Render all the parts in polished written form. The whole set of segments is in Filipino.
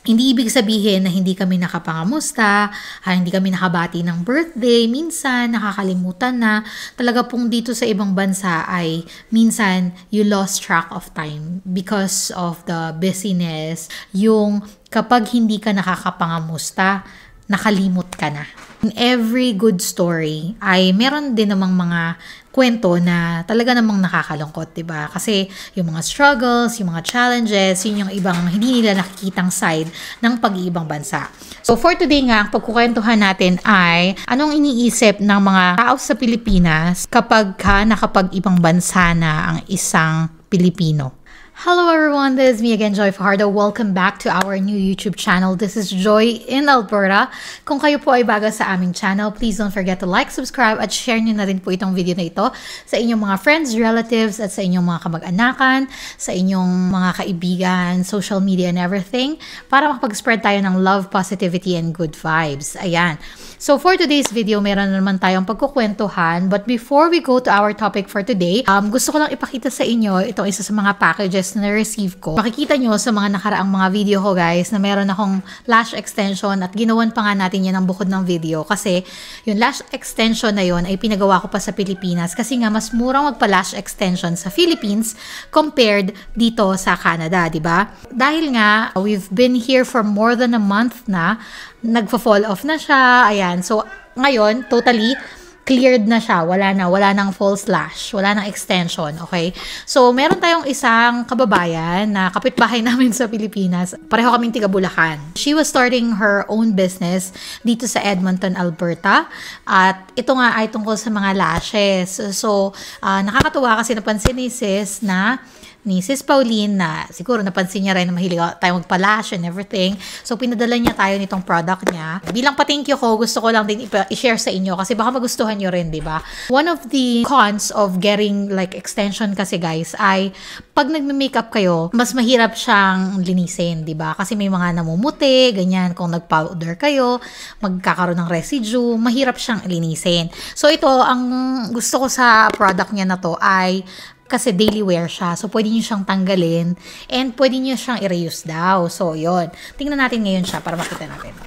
Hindi ibig sabihin na hindi kami nakapangamusta, hindi kami nakabati ng birthday, minsan nakakalimutan na. Talaga pong dito sa ibang bansa ay minsan you lost track of time because of the busyness. Yung kapag hindi ka nakakapangamusta, nakalimot ka na. In every good story ay meron din namang mga kwento na talaga namang nakakalungkot, diba? Kasi yung mga struggles, yung mga challenges, yun yung ibang hindi nila nakikitang side ng pag-iibang bansa. So for today nga, ang pagkukwentuhan natin ay anong iniisip ng mga tao sa Pilipinas kapag nakapag-ibang bansa na ang isang Pilipino. Hello everyone, this is me again, Joy Fajardo. Welcome back to our new YouTube channel. This is Joy in Alberta. Kung kayo po ay bago sa aming channel, please don't forget to like, subscribe, at share nyo na rin po itong video na ito sa inyong mga friends, relatives, at sa inyong mga kamag-anakan, sa inyong mga kaibigan, social media, and everything para makapag-spread tayo ng love, positivity, and good vibes. Ayan. So for today's video, meron naman tayong pagkukwentuhan. But before we go to our topic for today, gusto ko lang ipakita sa inyo itong isa sa mga packages na na-receive ko. Makikita nyo sa mga nakaraang mga video ko guys na meron akong lash extension at ginawan pa nga natin yan ang bukod ng video kasi yung lash extension na yon ay pinagawa ko pa sa Pilipinas kasi nga mas murang magpa-lash extension sa Philippines compared dito sa Canada, di ba? Dahil nga we've been here for more than a month na, nagfa-fall off na siya, ayan. So ngayon, totally cleared na siya. Wala nang false lash. Wala nang extension. Okay? So, meron tayong isang kababayan na kapitbahay namin sa Pilipinas. Pareho kaming tiga Bulacan. She was starting her own business dito sa Edmonton, Alberta. At ito nga ay tungkol sa mga lashes. So, nakakatuwa kasi napansin ni Sis Pauline na siguro napansin niya rin na mahilig tayo magpa-lash and everything. So, pinadala niya tayo nitong product niya. Bilang pa-thank you ko, gusto ko lang din i-share sa inyo kasi baka magustuhan nyo rin, di ba? One of the cons of getting like extension kasi guys ay pag nagme-makeup kayo, mas mahirap siyang linisin, di ba? Kasi may mga namumuti, ganyan. Kung nag-powder kayo, magkakaroon ng residue, mahirap siyang linisin. So, ito, ang gusto ko sa product niya na to ay kasi daily wear siya. So, pwede nyo siyang tanggalin and pwede nyo siyang i-reuse daw. So, yun. Tingnan natin ngayon siya para makita natin.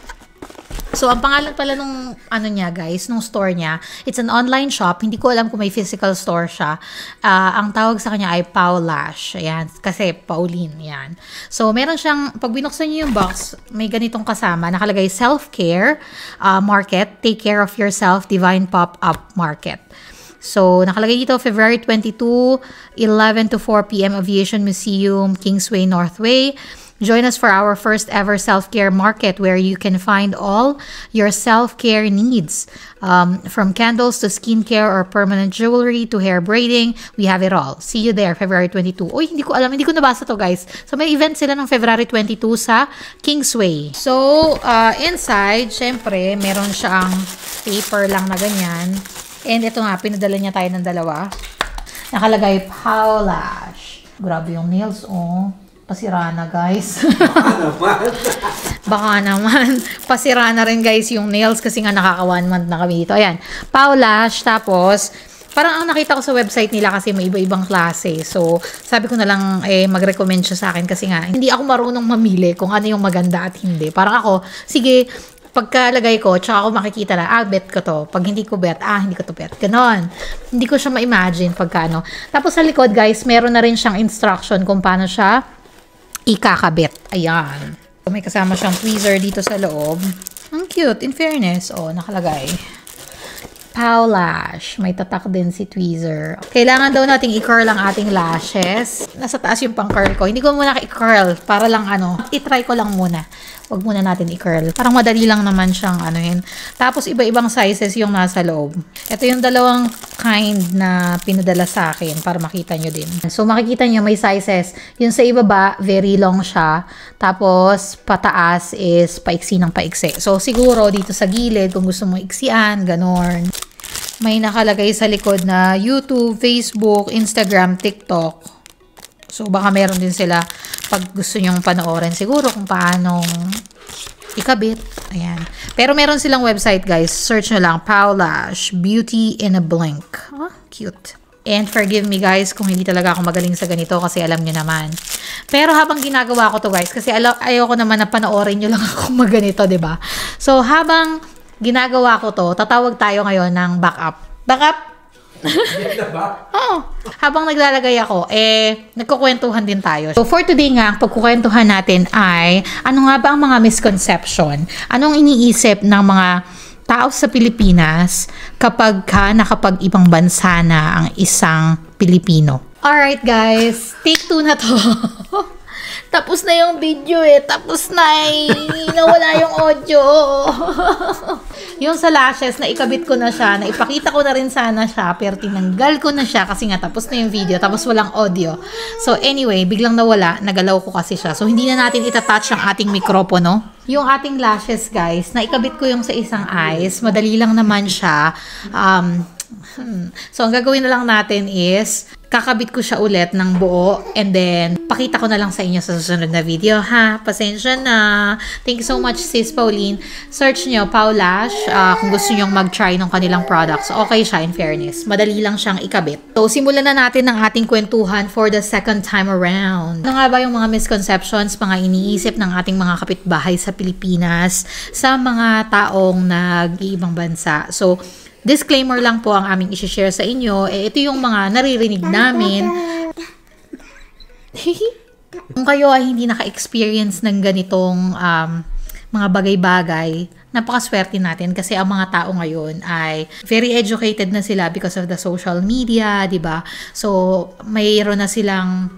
So, ang pangalan pala nung niya guys, nung store niya, it's an online shop. Hindi ko alam kung may physical store siya. Ang tawag sa kanya ay Paulash. Ayan. Kasi Pauline. Ayan. So, meron siyang, pag binuksan niyo yung box, may ganitong kasama. Nakalagay self-care market. Take care of yourself. Divine Pop-Up Market. So, nakalagay dito, February 22, 11 to 4 p.m. Aviation Museum, Kingsway, Northway. Join us for our first ever self-care market where you can find all your self-care needs. From candles to skincare or permanent jewelry to hair braiding, we have it all. See you there, February 22. Uy, hindi ko alam, hindi ko nabasa to guys. So, may event sila ng February 22 sa Kingsway. So, inside, syempre, meron siyang paper lang na ganyan. And ito nga, pinadala niya tayo ng dalawa. Nakalagay, Paulash. Grabe yung nails, oh. Pasira na, guys. Baka naman. Pasira na rin, guys, yung nails kasi nga nakaka 1 month na kami dito. Ayan, Paulash. Tapos, parang ang nakita ko sa website nila kasi may iba-ibang klase. So, sabi ko na lang mag-recommend siya sa akin kasi nga, hindi ako marunong mamili kung ano yung maganda at hindi. Parang ako, sige, pagkalagay ko, tsaka ako makikita na, bet ko to. Pag hindi ko bet, hindi ko to bet. Ganon. Hindi ko siya ma-imagine pagkano. Tapos sa likod, guys, meron na rin siyang instruction kung paano siya ikakabit. Ayan. So, may kasama siyang tweezer dito sa loob. Ang cute, in fairness. Oh, nakalagay. Paulash. May tatak din si tweezer. Kailangan daw nating i-curl ang ating lashes. Nasa taas yung pang-curl ko. Hindi ko muna i-curl. Para lang i-try ko lang muna. Wag muna natin i-curl. Parang madali lang naman siyang anuhin. Tapos iba-ibang sizes yung nasa loob. Ito yung dalawang kind na pinadala sa akin para makita nyo din. So makikita nyo may sizes. Yung sa ibaba, very long siya. Tapos pataas is paiksi ng paiksi. So siguro dito sa gilid, kung gusto mo iksian, ganon. May nakalagay sa likod na YouTube, Facebook, Instagram, TikTok. So, baka meron din sila pag gusto nyong panoorin. Siguro kung paano ikabit. Ayan. Pero meron silang website, guys. Search nyo lang, Paulash Beauty in a Blink. Oh, cute. And forgive me guys kung hindi talaga ako magaling sa ganito kasi alam nyo naman. Pero habang ginagawa ko to guys, kasi ayoko naman na panoorin nyo lang ako maganito, ba diba? So habang ginagawa ko to, tatawag tayo ngayon ng backup. Backup? Oo. Habang naglalagay ako, nagkukwentuhan din tayo. So for today nga, ang pagkukwentuhan natin ay, ano nga ba ang mga misconception? Anong iniisip ng mga tao sa Pilipinas kapag nakapag-ibang bansa na ang isang Pilipino? Alright guys, take 2 na to. Tapos na yung video tapos na nawala yung audio. Yung sa lashes, na ikabit ko na siya, na ipakita ko na rin sana siya, pero tinanggal ko na siya kasi nga tapos na yung video, tapos walang audio. So anyway, biglang nawala, nagalaw ko kasi siya. So hindi na natin itatouch ang ating mikropono. Yung ating lashes guys, na ikabit ko yung sa isang eyes, madali lang naman siya. So ang gagawin na lang natin is, kakabit ko siya ulit ng buo and then pakita ko na lang sa inyo sa susunod na video ha. Pasensya na. Thank you so much sis Pauline. Search nyo Paulash kung gusto nyo mag-try ng kanilang products. Okay siya in fairness. Madali lang siyang ikabit. So simulan na natin ang ating kwentuhan for the second time around. Ano nga ba yung mga misconceptions, mga iniisip ng ating mga kapitbahay sa Pilipinas sa mga taong nag-iibang bansa? So disclaimer lang po ang aming i-share sa inyo. Ito yung mga naririnig namin. Kung kayo ay hindi naka-experience ng ganitong mga bagay-bagay, napakaswerte natin kasi ang mga tao ngayon ay very educated na sila because of the social media, di ba? So, mayroon na silang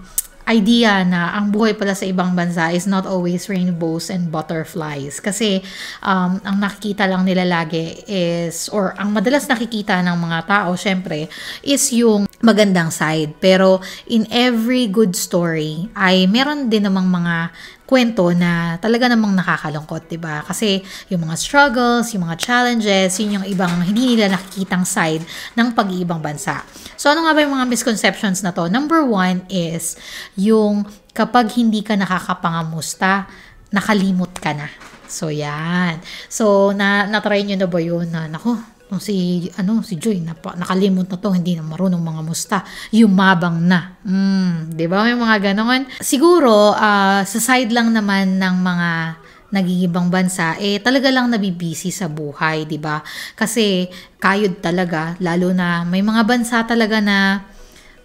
idea na ang buhay pala sa ibang bansa is not always rainbows and butterflies. Kasi ang nakikita lang nila lagi is, or ang madalas nakikita ng mga tao, syempre, is yung magandang side. Pero in every good story, ay meron din namang mga kwento na talaga namang nakakalungkot, diba? Kasi yung mga struggles, yung mga challenges, yun yung ibang hindi nila nakikitang side ng pag-iibang bansa. So, ano nga ba yung mga misconceptions na to? Number 1 is yung kapag hindi ka nakakapangamusta, nakalimot ka na. So, yan. So, na-try nyo na ba yun na, naku, si Joy, nakalimot na to, hindi na marunong mga musta, yumabang na. Di ba? May mga ganon. Siguro, sa side lang naman ng mga nagigibang bansa, talaga lang nabibisi sa buhay, di ba? Kasi, kayod talaga, lalo na may mga bansa talaga na,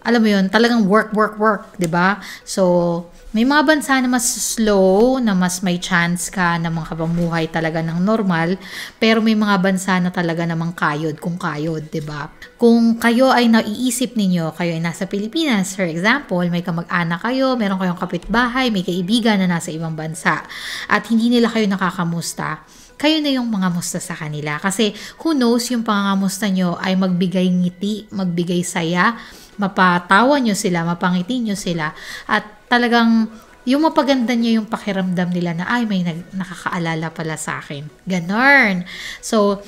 alam mo yun, talagang work, di ba? So, may mga bansa na mas slow, na mas may chance ka na makapamuhay talaga ng normal, pero may mga bansa na talaga namang kayod kung kayod, 'di ba? Kung kayo ay naiisip ninyo, kayo ay nasa Pilipinas, for example, may kamag-anak kayo, meron kayong kapitbahay, may kaibigan na nasa ibang bansa, at hindi nila kayo nakakamusta, kayo na yung mga musta sa kanila. Kasi who knows, yung pangangamusta nyo ay magbigay ngiti, magbigay saya, mapatawa nyo sila, mapangiti nyo sila, at talagang yung mapaganda nyo yung pakiramdam nila na ay may nakakaalala pala sa akin. Ganon. So,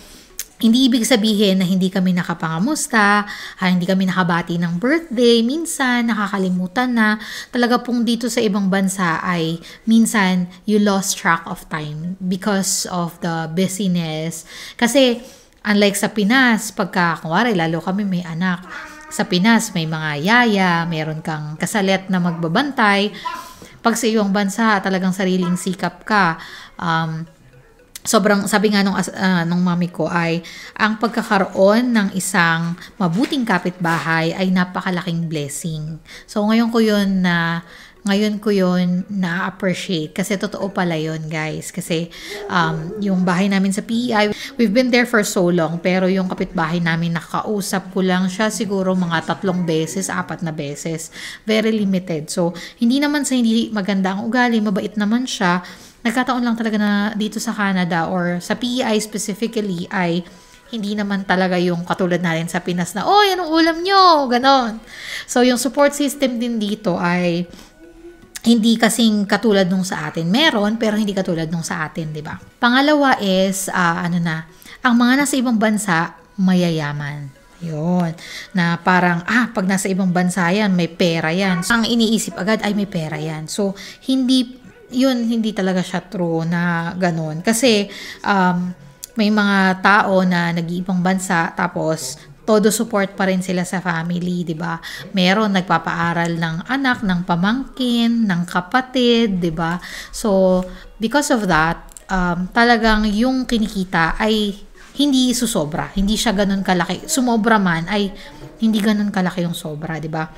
hindi ibig sabihin na hindi kami nakapangamusta, hindi kami nakabati ng birthday, minsan nakakalimutan na. Talaga pong dito sa ibang bansa ay minsan you lost track of time because of the busyness. Kasi unlike sa Pinas, pagka kunwari lalo kami may anak, sa Pinas may mga yaya, meron kang kasalet na magbabantay. Pag sa iyong bansa, talagang sariling sikap ka. Sobrang, sabi nga nung mami ko ay, ang pagkakaroon ng isang mabuting kapitbahay ay napakalaking blessing. So ngayon ko yun na-appreciate kasi totoo pala yun guys. Kasi yung bahay namin sa PEI, we've been there for so long, pero yung kapitbahay namin nakausap ko lang siya siguro mga 3 beses, 4 na beses. Very limited. So hindi naman sa hindi maganda ang ugali, mabait naman siya. Nagkataon lang talaga na dito sa Canada or sa PEI specifically ay hindi naman talaga yung katulad natin sa Pinas na, oh, yan ang ulam nyo, ganon. So yung support system din dito ay hindi kasing katulad nung sa atin. Meron, pero hindi katulad nung sa atin, di ba? Pangalawa is, ang mga nasa ibang bansa, mayayaman. Yun. Na parang, pag nasa ibang bansa yan, may pera yan. So, ang iniisip agad ay may pera yan. So, hindi talaga siya true na ganun. Kasi, may mga tao na nag-iibang bansa, tapos, todo support pa rin sila sa family, 'di ba? Meron nagpapaaral ng anak, ng pamangkin, ng kapatid, 'di ba? So, because of that, talagang yung kinikita ay hindi susobra. Hindi siya ganun kalaki. Sumobra man ay hindi ganun kalaki yung sobra, 'di ba?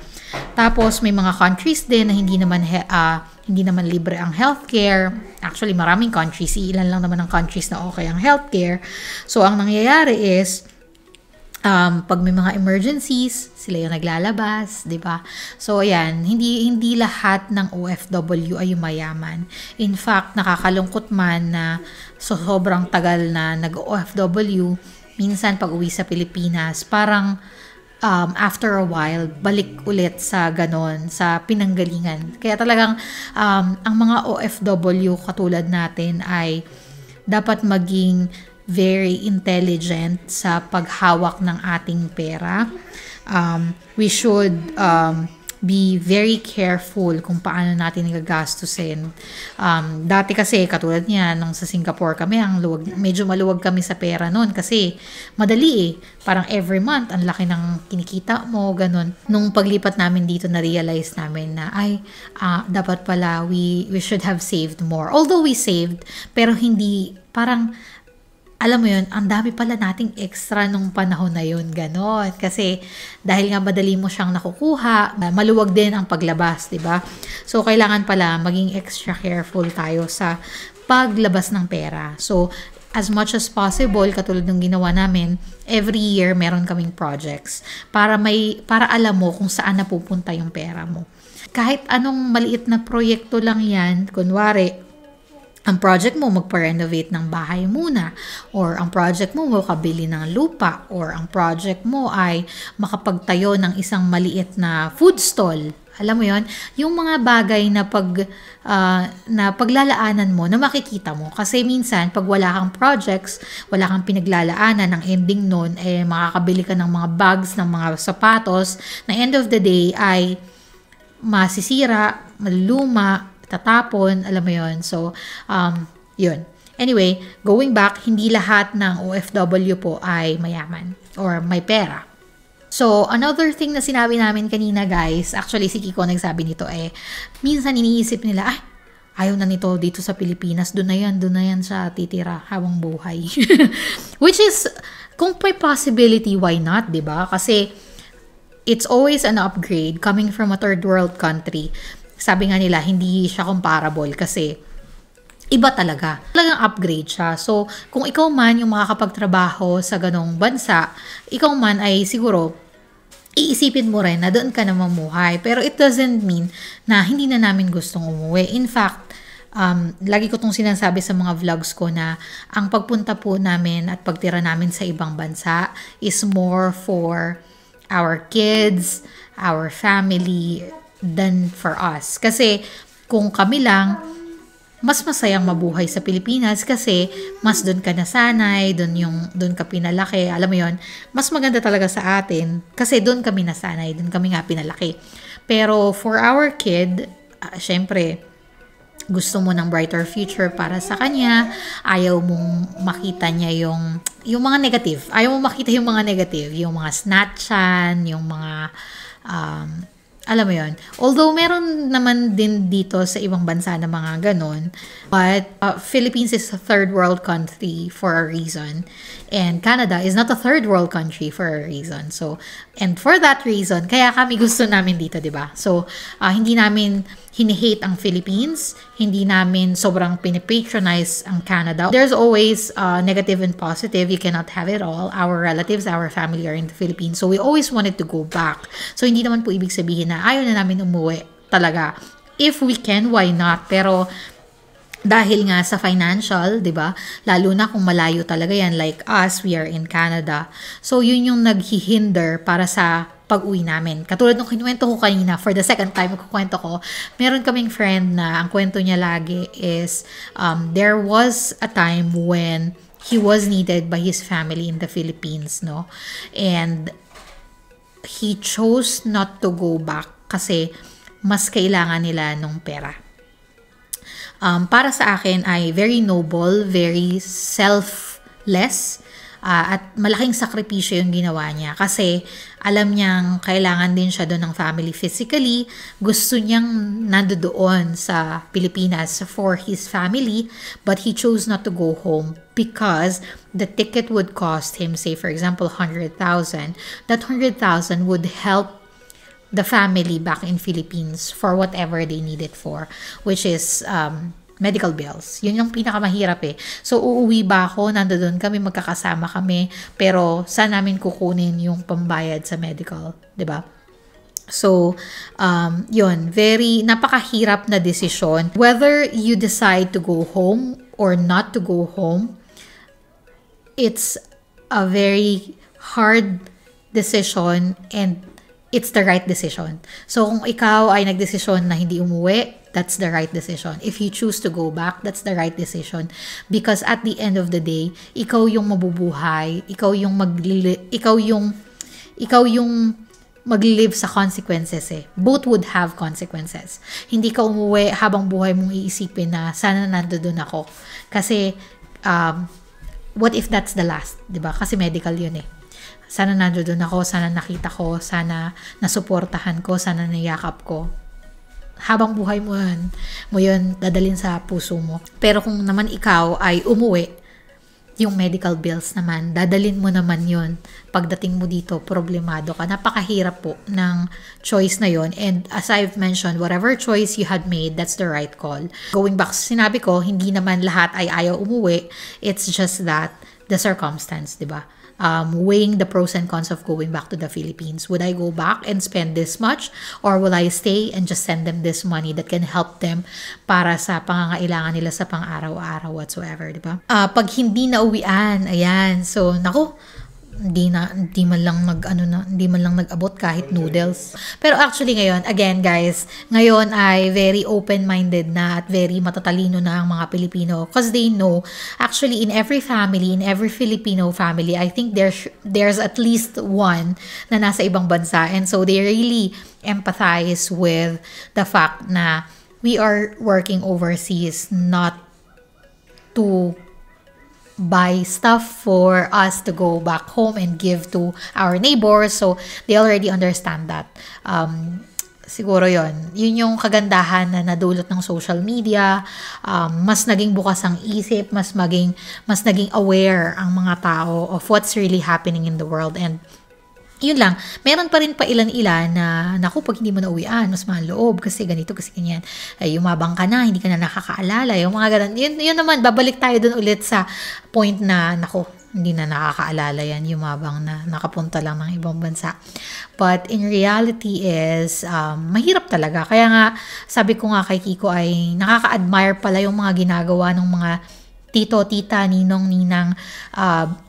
Tapos may mga countries din na hindi naman libre ang healthcare. Actually, maraming countries, ilan lang naman ang countries na okay ang healthcare. So ang nangyayari is pag may mga emergencies, sila yung naglalabas, 'di ba? So ayan, hindi lahat ng OFW ay mayaman. In fact, nakakalungkot man na sobrang tagal na nag-OFW, minsan pag uwi sa Pilipinas, parang after a while, balik ulit sa ganon, sa pinanggalingan. Kaya talagang ang mga OFW katulad natin ay dapat maging very intelligent sa paghawak ng ating pera. We should be very careful kung paano natin gagastusin. Dati kasi, katulad niya, nung sa Singapore kami, medyo maluwag kami sa pera noon kasi madali Parang every month, ang laki ng kinikita mo, ganun. Nung paglipat namin dito, na-realize namin na, dapat pala, we should have saved more. Although we saved, pero hindi, parang, alam mo yun, ang dami pala nating extra nung panahon na yun, gano'n. Kasi dahil nga madali mo siyang nakukuha, maluwag din ang paglabas, di ba? So, kailangan pala maging extra careful tayo sa paglabas ng pera. So, as much as possible, katulad ng ginawa namin, every year meron kaming projects para alam mo kung saan napupunta yung pera mo. Kahit anong maliit na proyekto lang yan, kunwari, ang project mo magpa-renovate ng bahay muna, or ang project mo makabili ng lupa, or ang project mo ay makapagtayo ng isang maliit na food stall. Alam mo yon, yung mga bagay na paglalaanan mo na makikita mo. Kasi minsan, pag wala kang projects, wala kang pinaglalaanan, ang ending nun, makakabili ka ng mga bags, ng mga sapatos, na end of the day ay masisira, maluma, tatapon, alam mo yon. So, yun. Anyway, going back, hindi lahat ng OFW po ay mayaman or may pera. So, another thing na sinabi namin kanina, guys, actually si Kiko nagsabi nito minsan iniisip nila, ayaw na nito dito sa Pilipinas, doon na yan siya titira habang buhay. Which is, kung may possibility, why not, diba? Kasi, it's always an upgrade coming from a third world country. Sabi nga nila, hindi siya comparable kasi iba talaga. Talagang upgrade siya. So, kung ikaw man yung makakapagtrabaho sa ganong bansa, ikaw man ay siguro iisipin mo rin na doon ka na mamuhay. Pero it doesn't mean na hindi na namin gustong umuwi. In fact, lagi ko itong sinasabi sa mga vlogs ko na ang pagpunta po namin at pagtira namin sa ibang bansa is more for our kids, our family, than for us. Kasi kung kami lang, mas masayang mabuhay sa Pilipinas kasi mas doon ka nasanay, doon ka pinalaki, alam mo yon, mas maganda talaga sa atin kasi doon kami nasanay, doon kami nga pinalaki. Pero for our kid, syempre, gusto mo ng brighter future para sa kanya, ayaw mong makita niya yung mga negative. Ayaw mong makita yung mga negative, yung mga snatchan, yung mga alam mo yun. Although meron naman din dito sa ibang bansa na mga ganon, but Philippines is a third world country for a reason, and Canada is not a third world country for a reason. So, and for that reason, kaya kami gusto namin dito, diba? So, hindi namin hinihate ang Philippines, hindi namin sobrang pinipatronize ang Canada. There's always negative and positive. You cannot have it all. Our relatives, our family are in the Philippines. So we always wanted to go back. So hindi naman po ibig sabihin na ayaw na namin umuwi talaga. If we can, why not? Pero dahil nga sa financial, 'di ba? Lalo na kung malayo talaga 'yan, like us, we are in Canada. So yun yung naghihinder para sa pag-uwi namin. Katulad nung kinuwento ko kanina, for the second time kukwento ko, meron kaming friend na ang kwento niya lagi is there was a time when he was needed by his family in the Philippines, no? And he chose not to go back kasi mas kailangan nila nung pera. Para sa akin ay very noble, very selfless At malaking sakripisyo yung ginawa niya kasi alam niyang kailangan din siya doon ng family physically. Gusto niyang nandoon sa Pilipinas for his family, but he chose not to go home because the ticket would cost him, say for example, 100,000. That 100,000 would help the family back in Philippines for whatever they need it for, which is medical bills. Yun yung pinakamahirap eh. So, uuwi ba ako? Nandoon kami, magkakasama kami, pero saan namin kukunin yung pambayad sa medical? 'Di ba? So, yun, napakahirap na desisyon. Whether you decide to go home or not to go home, it's a very hard decision and it's the right decision. So, kung ikaw ay nagdesisyon na hindi umuwi, that's the right decision. If you choose to go back, that's the right decision. Because at the end of the day, ikaw yung mabubuhay, ikaw yung mag-live sa consequences eh. Both would have consequences. Hindi ka umuwi habang buhay mong iisipin na sana nandoon ako. Kasi, what if that's the last? Diba? Kasi medical yun eh. Sana nandoon ako, sana nakita ko, sana nasuportahan ko, sana nayakap ko. Habang buhay mo yun dadalhin sa puso mo. Pero kung naman ikaw ay umuwi, yung medical bills naman, dadalhin mo naman yun. Pagdating mo dito, problemado ka. Napakahirap po ng choice na yun. And as I've mentioned, whatever choice you had made, that's the right call. Going back sa sinabi ko, hindi naman lahat ay ayaw umuwi. It's just that the circumstance, di ba? Weighing the pros and cons of going back to the Philippines. Would I go back and spend this much? Or will I stay and just send them this money that can help them para sa pangangailangan nila sa pang-araw-araw whatsoever, di ba? Pag hindi na uwian, ayan. So, naku, hindi man lang nag-abot kahit noodles. Pero actually ngayon, again guys, ngayon ay very open-minded na at very matatalino na ang mga Pilipino because they know, actually in every family, in every Filipino family, I think there's at least one na nasa ibang bansa, and so they really empathize with the fact na we are working overseas not to buy stuff for us to go back home and give to our neighbors. So, they already understand that. Siguro yun yung kagandahan na nadulot ng social media. Mas naging bukas ang isip, mas naging aware ang mga tao of what's really happening in the world. And yun lang, meron pa rin ilan-ilan na, naku, pag hindi mo na uwian, mas mahal loob, kasi ganito, kasi ganyan. Ay, yumabang ka na, hindi ka na nakakaalala, yung mga ganun. Yun naman, babalik tayo dun ulit sa point na, naku, hindi na nakakaalala yan, yumabang na, nakapunta lang ng ibang bansa. But in reality is, mahirap talaga. Kaya nga, sabi ko nga kay Kiko ay, nakaka-admire pala yung mga ginagawa ng mga tito, tita, ninong, ninang,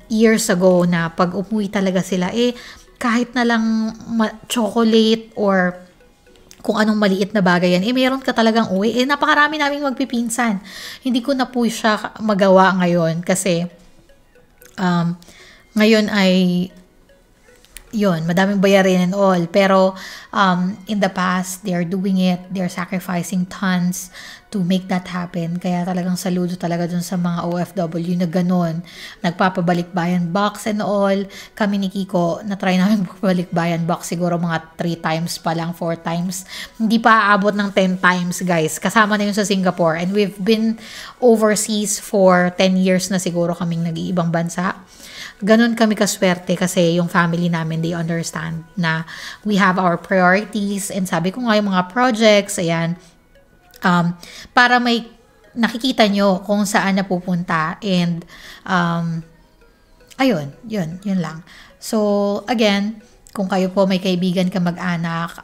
years ago na pag umuwi talaga sila, kahit na lang chocolate or kung anong maliit na bagay yan, meron ka talagang uwi. Napakarami naming magpipinsan. Hindi ko na po siya magawa ngayon kasi ngayon ay yun, madaming bayarin and all. Pero in the past, they're doing it. They're sacrificing tons to make that happen. Kaya talagang saludo talaga dun sa mga OFW na ganun. Nagpapabalik-bayan box and all. Kami ni Kiko, na-try namin magpabalik-bayan box siguro mga 3 times pa lang, 4 times. Hindi pa aabot ng 10 times, guys. Kasama na yun sa Singapore. And we've been overseas for 10 years na siguro kaming nag-iibang bansa. Ganun kami kaswerte kasi yung family namin, they understand na we have our priorities. And sabi ko nga yung mga projects, ayan, para may nakikita nyo kung saan napupunta. And ayun, yun lang. So again, kung kayo po may kaibigan ka, mag-anak,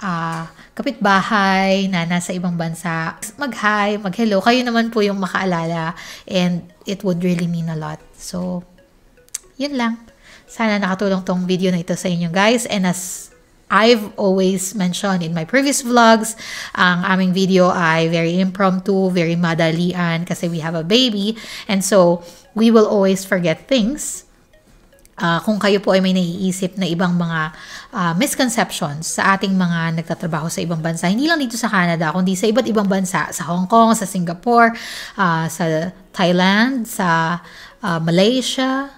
kapitbahay na nasa ibang bansa, mag-hi, mag-hello, kayo naman po yung makaalala, and it would really mean a lot. So yun lang. Sana nakatulong tong video na ito sa inyo, guys. And as I've always mentioned in my previous vlogs, ang aming video ay very impromptu, very madalian kasi we have a baby. And so, we will always forget things. Kung kayo po ay may naiisip na ibang mga misconceptions sa ating mga nagtatrabaho sa ibang bansa, hindi lang dito sa Canada, kundi sa iba't ibang bansa, sa Hong Kong, sa Singapore, sa Thailand, sa Malaysia,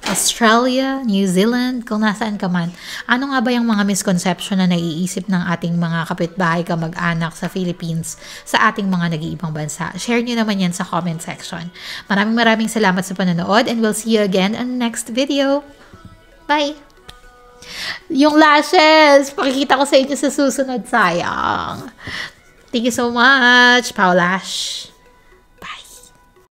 Australia, New Zealand, kung nasaan ka man. Ano nga ba yung mga misconception na naiisip ng ating mga kapitbahay kamag-anak sa Philippines sa ating mga nag-iibang bansa? Share nyo naman yan sa comment section. Maraming salamat sa panonood and we'll see you again in the next video. Bye! Yung lashes, pakikita ko sa inyo sa susunod, sayang. Thank you so much, Paulash.